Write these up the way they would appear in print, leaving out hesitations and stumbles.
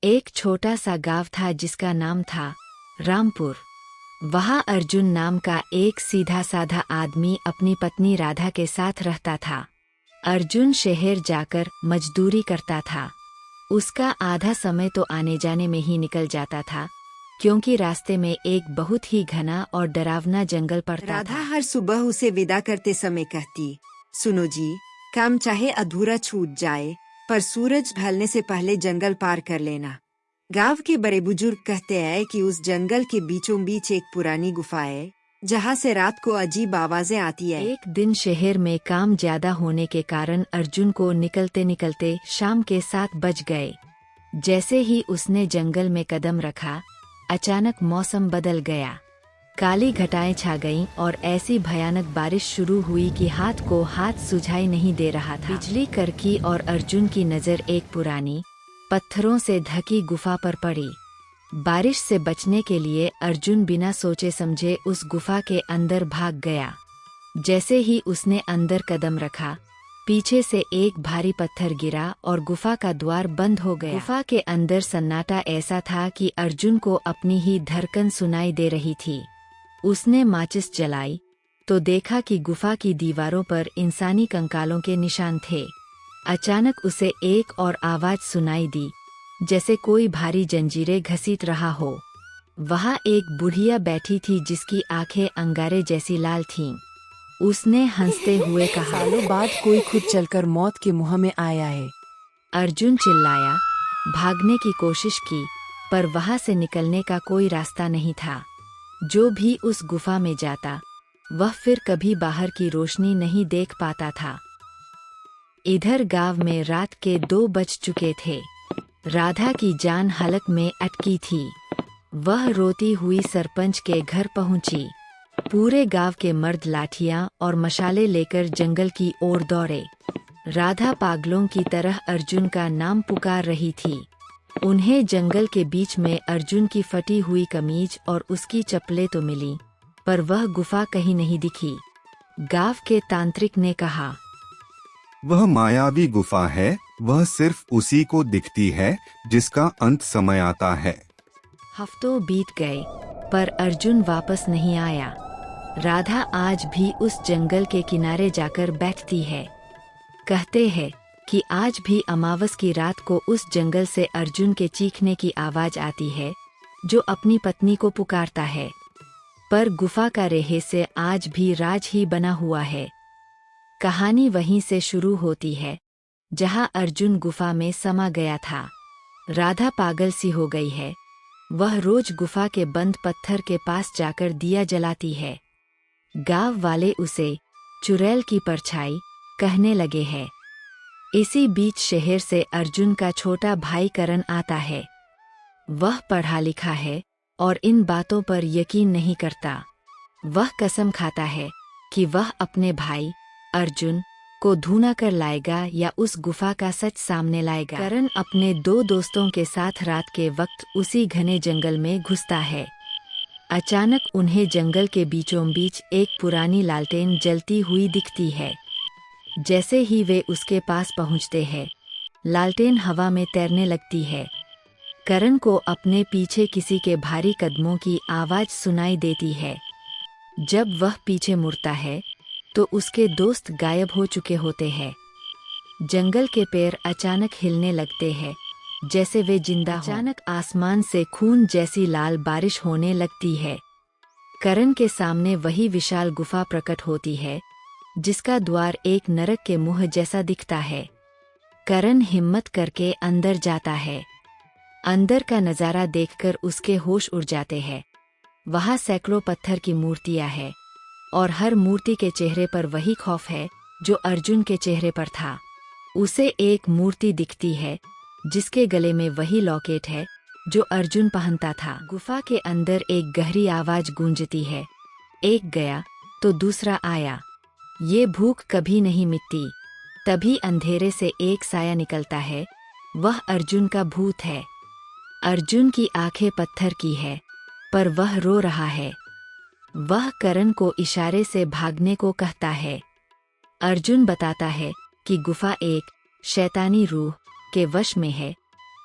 एक छोटा सा गांव था जिसका नाम था रामपुर। वहाँ अर्जुन नाम का एक सीधा साधा आदमी अपनी पत्नी राधा के साथ रहता था। अर्जुन शहर जाकर मजदूरी करता था। उसका आधा समय तो आने जाने में ही निकल जाता था, क्योंकि रास्ते में एक बहुत ही घना और डरावना जंगल पड़ता था। राधा हर सुबह उसे विदा करते समय कहती, सुनो जी, काम चाहे अधूरा छूट जाए, पर सूरज ढलने से पहले जंगल पार कर लेना। गांव के बड़े बुजुर्ग कहते हैं कि उस जंगल के बीचों बीच एक पुरानी गुफा है, जहाँ से रात को अजीब आवाजें आती है। एक दिन शहर में काम ज्यादा होने के कारण अर्जुन को निकलते निकलते शाम के 7 बज गए। जैसे ही उसने जंगल में कदम रखा, अचानक मौसम बदल गया। काली घटाएं छा गईं और ऐसी भयानक बारिश शुरू हुई कि हाथ को हाथ सुझाई नहीं दे रहा था। बिजली कड़की और अर्जुन की नज़र एक पुरानी पत्थरों से ढकी गुफा पर पड़ी। बारिश से बचने के लिए अर्जुन बिना सोचे समझे उस गुफा के अंदर भाग गया। जैसे ही उसने अंदर कदम रखा, पीछे से एक भारी पत्थर गिरा और गुफा का द्वार बंद हो गया। गुफा के अंदर सन्नाटा ऐसा था कि अर्जुन को अपनी ही धड़कन सुनाई दे रही थी। उसने माचिस जलाई तो देखा कि गुफा की दीवारों पर इंसानी कंकालों के निशान थे। अचानक उसे एक और आवाज सुनाई दी, जैसे कोई भारी जंजीरें घसीट रहा हो। वहाँ एक बुढ़िया बैठी थी जिसकी आंखें अंगारे जैसी लाल थीं। उसने हंसते हुए कहा, सालों बाद कोई खुद चलकर मौत के मुंह में आया है। अर्जुन चिल्लाया, भागने की कोशिश की, पर वहाँ से निकलने का कोई रास्ता नहीं था। जो भी उस गुफा में जाता, वह फिर कभी बाहर की रोशनी नहीं देख पाता था। इधर गांव में रात के 2 बज चुके थे। राधा की जान हलक में अटकी थी। वह रोती हुई सरपंच के घर पहुंची। पूरे गांव के मर्द लाठियां और मशाले लेकर जंगल की ओर दौड़े। राधा पागलों की तरह अर्जुन का नाम पुकार रही थी। उन्हें जंगल के बीच में अर्जुन की फटी हुई कमीज और उसकी चप्पलें तो मिली, पर वह गुफा कहीं नहीं दिखी। गांव के तांत्रिक ने कहा, वह मायावी गुफा है, वह सिर्फ उसी को दिखती है जिसका अंत समय आता है। हफ्तों बीत गए, पर अर्जुन वापस नहीं आया। राधा आज भी उस जंगल के किनारे जाकर बैठती है। कहते हैं कि आज भी अमावस की रात को उस जंगल से अर्जुन के चीखने की आवाज आती है, जो अपनी पत्नी को पुकारता है। पर गुफा का रहस्य आज भी राज ही बना हुआ है। कहानी वहीं से शुरू होती है, जहां अर्जुन गुफा में समा गया था। राधा पागल सी हो गई है। वह रोज गुफा के बंद पत्थर के पास जाकर दिया जलाती है। गांव वाले उसे चुड़ैल की परछाई कहने लगे हैं। इसी बीच शहर से अर्जुन का छोटा भाई करण आता है। वह पढ़ा लिखा है और इन बातों पर यकीन नहीं करता। वह कसम खाता है कि वह अपने भाई अर्जुन को ढूंढ कर लाएगा या उस गुफा का सच सामने लाएगा। करण अपने 2 दोस्तों के साथ रात के वक्त उसी घने जंगल में घुसता है। अचानक उन्हें जंगल के बीचों बीच एक पुरानी लालटेन जलती हुई दिखती है। जैसे ही वे उसके पास पहुंचते हैं, लालटेन हवा में तैरने लगती है। करण को अपने पीछे किसी के भारी कदमों की आवाज सुनाई देती है। जब वह पीछे मुड़ता है, तो उसके दोस्त गायब हो चुके होते हैं। जंगल के पेड़ अचानक हिलने लगते हैं, जैसे वे जिंदा हों। अचानक आसमान से खून जैसी लाल बारिश होने लगती है। करण के सामने वही विशाल गुफा प्रकट होती है, जिसका द्वार एक नरक के मुंह जैसा दिखता है। करण हिम्मत करके अंदर जाता है। अंदर का नज़ारा देखकर उसके होश उड़ जाते हैं। वहाँ सैकड़ों पत्थर की मूर्तियाँ हैं, और हर मूर्ति के चेहरे पर वही खौफ है जो अर्जुन के चेहरे पर था। उसे एक मूर्ति दिखती है जिसके गले में वही लॉकेट है जो अर्जुन पहनता था। गुफा के अंदर एक गहरी आवाज गूंजती है, एक गया तो दूसरा आया। ये भूख कभी नहीं मिटती। तभी अंधेरे से एक साया निकलता है। वह अर्जुन का भूत है। अर्जुन की आंखें पत्थर की है, पर वह रो रहा है। वह करण को इशारे से भागने को कहता है। अर्जुन बताता है कि गुफा एक शैतानी रूह के वश में है,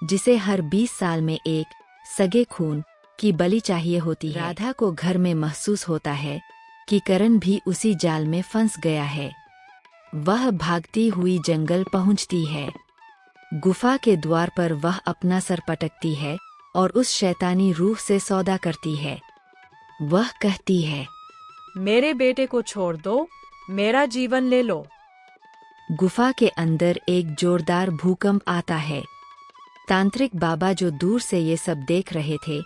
जिसे हर 20 साल में एक सगे खून की बलि चाहिए होती है। राधा को घर में महसूस होता है कि करण भी उसी जाल में फंस गया है। वह भागती हुई जंगल पहुंचती है। गुफा के द्वार पर वह अपना सर पटकती है और उस शैतानी रूह से सौदा करती है। वह कहती है, मेरे बेटे को छोड़ दो, मेरा जीवन ले लो। गुफा के अंदर एक जोरदार भूकंप आता है। तांत्रिक बाबा जो दूर से ये सब देख रहे थे,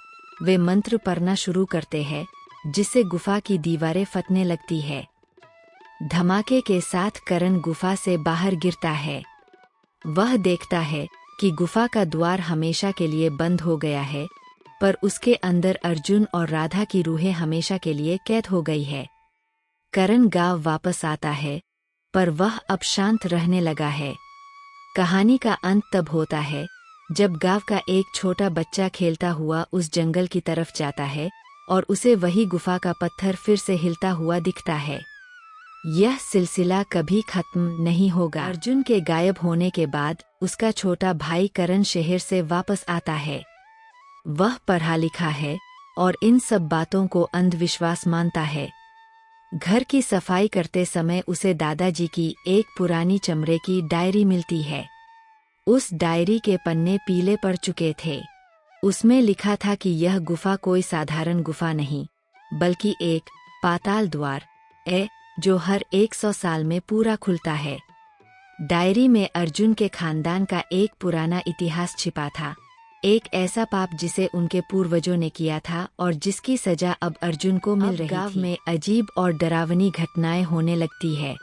वे मंत्र पढ़ना शुरू करते हैं, जिससे गुफा की दीवारें फटने लगती है। धमाके के साथ करण गुफा से बाहर गिरता है। वह देखता है कि गुफा का द्वार हमेशा के लिए बंद हो गया है, पर उसके अंदर अर्जुन और राधा की रूहें हमेशा के लिए कैद हो गई है। करण गांव वापस आता है, पर वह अब शांत रहने लगा है। कहानी का अंत तब होता है जब गांव का एक छोटा बच्चा खेलता हुआ उस जंगल की तरफ जाता है और उसे वही गुफा का पत्थर फिर से हिलता हुआ दिखता है। यह सिलसिला कभी खत्म नहीं होगा। अर्जुन के गायब होने के बाद उसका छोटा भाई करण शहर से वापस आता है। वह पढ़ा लिखा है और इन सब बातों को अंधविश्वास मानता है। घर की सफाई करते समय उसे दादाजी की एक पुरानी चमड़े की डायरी मिलती है। उस डायरी के पन्ने पीले पड़ चुके थे। उसमें लिखा था कि यह गुफा कोई साधारण गुफा नहीं, बल्कि एक पाताल द्वार है जो हर 100 साल में पूरा खुलता है। डायरी में अर्जुन के खानदान का एक पुराना इतिहास छिपा था, एक ऐसा पाप जिसे उनके पूर्वजों ने किया था और जिसकी सजा अब अर्जुन को मिल रही थी। गांव में अजीब और डरावनी घटनाएं होने लगती है।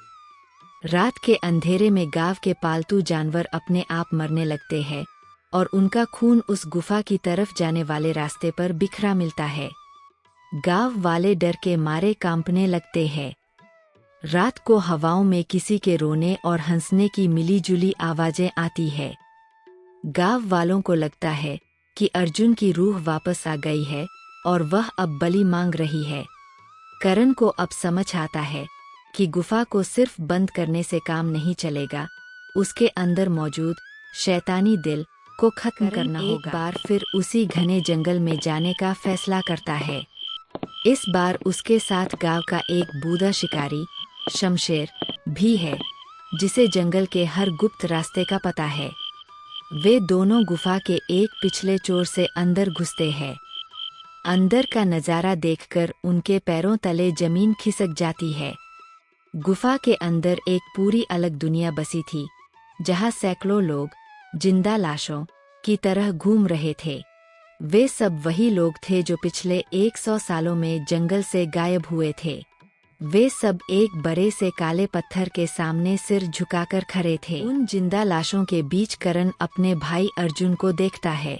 रात के अंधेरे में गांव के पालतू जानवर अपने आप मरने लगते हैं और उनका खून उस गुफा की तरफ जाने वाले रास्ते पर बिखरा मिलता है। गांव वाले डर के मारे कांपने लगते हैं। रात को हवाओं में किसी के रोने और हंसने की मिलीजुली आवाजें आती है। गांव वालों को लगता है कि अर्जुन की रूह वापस आ गई है और वह अब बलि मांग रही है। करण को अब समझ आता है कि गुफा को सिर्फ बंद करने से काम नहीं चलेगा, उसके अंदर मौजूद शैतानी दिल को खत्म करना होगा। एक बार फिर उसी घने जंगल में जाने का फैसला करता है। इस बार उसके साथ गांव का एक बूढ़ा शिकारी शमशेर भी है, जिसे जंगल के हर गुप्त रास्ते का पता है। वे दोनों गुफा के एक पिछले चोर से अंदर घुसते हैं। अंदर का नज़ारा देखकर उनके पैरों तले जमीन खिसक जाती है। गुफा के अंदर एक पूरी अलग दुनिया बसी थी, जहां सैकड़ों लोग जिंदा लाशों की तरह घूम रहे थे। वे सब वही लोग थे जो पिछले 100 सालों में जंगल से गायब हुए थे। वे सब एक बड़े से काले पत्थर के सामने सिर झुकाकर खड़े थे। उन जिंदा लाशों के बीच करण अपने भाई अर्जुन को देखता है।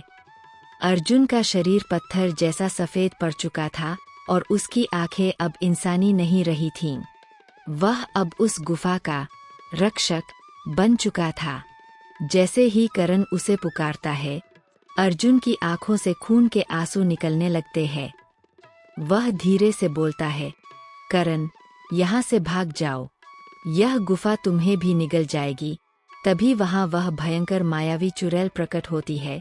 अर्जुन का शरीर पत्थर जैसा सफेद पड़ चुका था और उसकी आंखें अब इंसानी नहीं रही थीं। वह अब उस गुफा का रक्षक बन चुका था। जैसे ही करण उसे पुकारता है, अर्जुन की आंखों से खून के आंसू निकलने लगते हैं। वह धीरे से बोलता है, करण, यहाँ से भाग जाओ, यह गुफा तुम्हें भी निगल जाएगी। तभी वहाँ वह भयंकर मायावी चुड़ैल प्रकट होती है,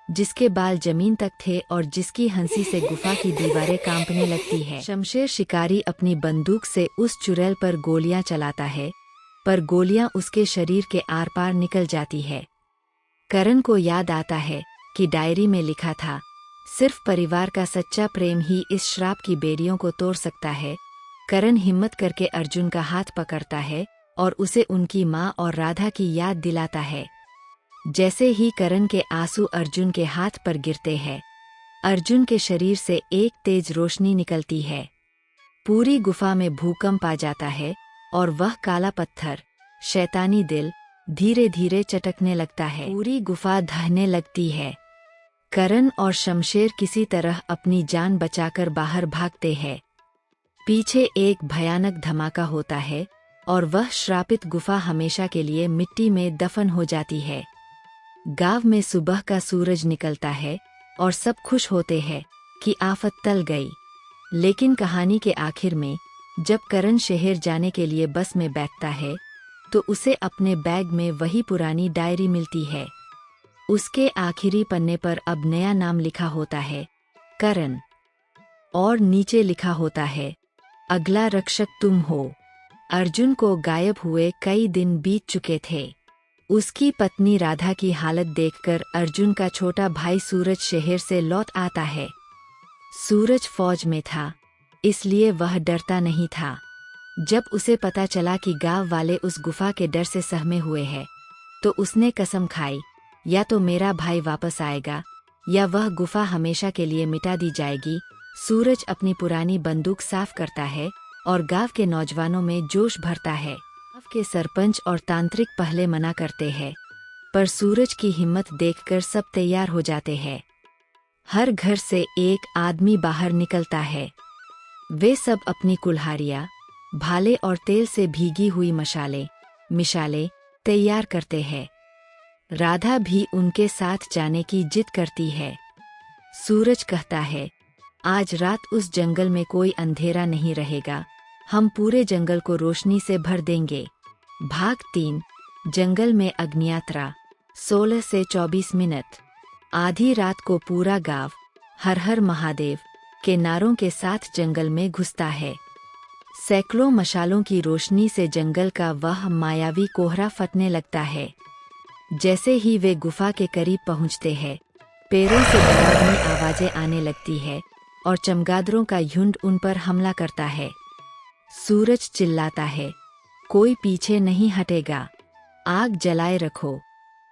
जिसके बाल जमीन तक थे और जिसकी हंसी से गुफा की दीवारें कांपने लगती है। शमशेर शिकारी अपनी बंदूक से उस चुड़ैल पर गोलियां चलाता है, पर गोलियां उसके शरीर के आर पार निकल जाती है। करण को याद आता है कि डायरी में लिखा था, सिर्फ परिवार का सच्चा प्रेम ही इस श्राप की बेड़ियों को तोड़ सकता है। करण हिम्मत करके अर्जुन का हाथ पकड़ता है और उसे उनकी माँ और राधा की याद दिलाता है। जैसे ही करण के आंसू अर्जुन के हाथ पर गिरते हैं, अर्जुन के शरीर से एक तेज रोशनी निकलती है। पूरी गुफा में भूकंप आ जाता है और वह काला पत्थर, शैतानी दिल, धीरे धीरे चटकने लगता है। पूरी गुफा ढहने लगती है। करण और शमशेर किसी तरह अपनी जान बचाकर बाहर भागते हैं। पीछे एक भयानक धमाका होता है और वह श्रापित गुफा हमेशा के लिए मिट्टी में दफन हो जाती है। गांव में सुबह का सूरज निकलता है और सब खुश होते हैं कि आफत टल गई। लेकिन कहानी के आखिर में जब करण शहर जाने के लिए बस में बैठता है, तो उसे अपने बैग में वही पुरानी डायरी मिलती है। उसके आखिरी पन्ने पर अब नया नाम लिखा होता है, करण, और नीचे लिखा होता है, अगला रक्षक तुम हो। अर्जुन को गायब हुए कई दिन बीत चुके थे। उसकी पत्नी राधा की हालत देखकर अर्जुन का छोटा भाई सूरज शहर से लौट आता है। सूरज फौज में था, इसलिए वह डरता नहीं था। जब उसे पता चला कि गांव वाले उस गुफा के डर से सहमे हुए हैं, तो उसने कसम खाई, या तो मेरा भाई वापस आएगा या वह गुफा हमेशा के लिए मिटा दी जाएगी। सूरज अपनी पुरानी बंदूक साफ करता है और गांव के नौजवानों में जोश भरता है। गांव के सरपंच और तांत्रिक पहले मना करते हैं, पर सूरज की हिम्मत देखकर सब तैयार हो जाते हैं। हर घर से एक आदमी बाहर निकलता है। वे सब अपनी कुल्हाड़ियाँ, भाले और तेल से भीगी हुई मिशाले तैयार करते हैं। राधा भी उनके साथ जाने की जिद करती है। सूरज कहता है, आज रात उस जंगल में कोई अंधेरा नहीं रहेगा, हम पूरे जंगल को रोशनी से भर देंगे। भाग 3, जंगल में अग्नियात्रा। 16 से 24 मिनट। आधी रात को पूरा गांव हर हर महादेव के नारों के साथ जंगल में घुसता है। सैकड़ों मशालों की रोशनी से जंगल का वह मायावी कोहरा फटने लगता है। जैसे ही वे गुफा के करीब पहुंचते हैं, पैरों से डरावनी आवाजें आने लगती है और चमगादड़ों का झुंड उन पर हमला करता है। सूरज चिल्लाता है, कोई पीछे नहीं हटेगा, आग जलाए रखो।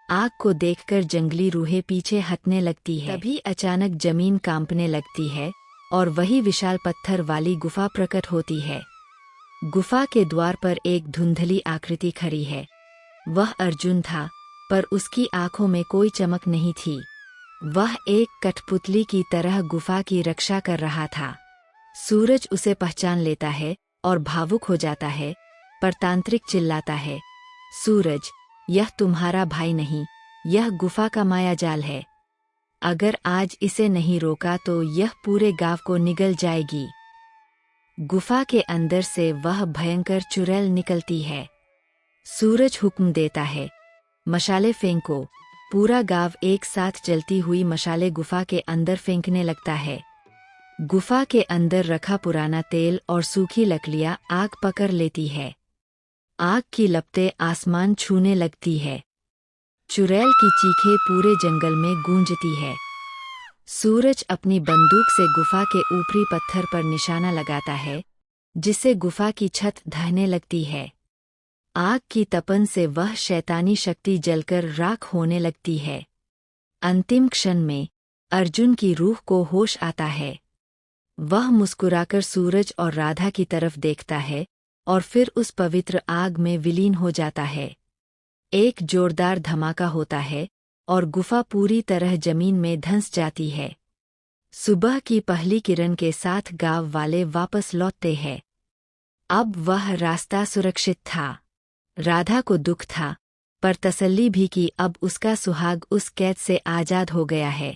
आग को देखकर जंगली रूहें पीछे हटने लगती है। तभी अचानक जमीन कांपने लगती है और वही विशाल पत्थर वाली गुफा प्रकट होती है। गुफा के द्वार पर एक धुंधली आकृति खड़ी है। वह अर्जुन था, पर उसकी आंखों में कोई चमक नहीं थी। वह एक कठपुतली की तरह गुफा की रक्षा कर रहा था। सूरज उसे पहचान लेता है और भावुक हो जाता है, पर तांत्रिक चिल्लाता है, सूरज, यह तुम्हारा भाई नहीं, यह गुफा का मायाजाल है। अगर आज इसे नहीं रोका तो यह पूरे गांव को निगल जाएगी। गुफा के अंदर से वह भयंकर चुड़ैल निकलती है। सूरज हुक्म देता है, मशाले फेंको। पूरा गांव एक साथ जलती हुई मशाले गुफा के अंदर फेंकने लगता है। गुफा के अंदर रखा पुराना तेल और सूखी लकड़ियां आग पकड़ लेती है। आग की लपटें आसमान छूने लगती है। चुड़ैल की चीखें पूरे जंगल में गूंजती है। सूरज अपनी बंदूक से गुफा के ऊपरी पत्थर पर निशाना लगाता है, जिससे गुफा की छत ढहने लगती है। आग की तपन से वह शैतानी शक्ति जलकर राख होने लगती है। अंतिम क्षण में अर्जुन की रूह को होश आता है। वह मुस्कुराकर सूरज और राधा की तरफ देखता है और फिर उस पवित्र आग में विलीन हो जाता है। एक जोरदार धमाका होता है और गुफा पूरी तरह जमीन में धंस जाती है। सुबह की पहली किरण के साथ गांव वाले वापस लौटते हैं। अब वह रास्ता सुरक्षित था। राधा को दुख था, पर तसल्ली भी कि अब उसका सुहाग उस कैद से आजाद हो गया है।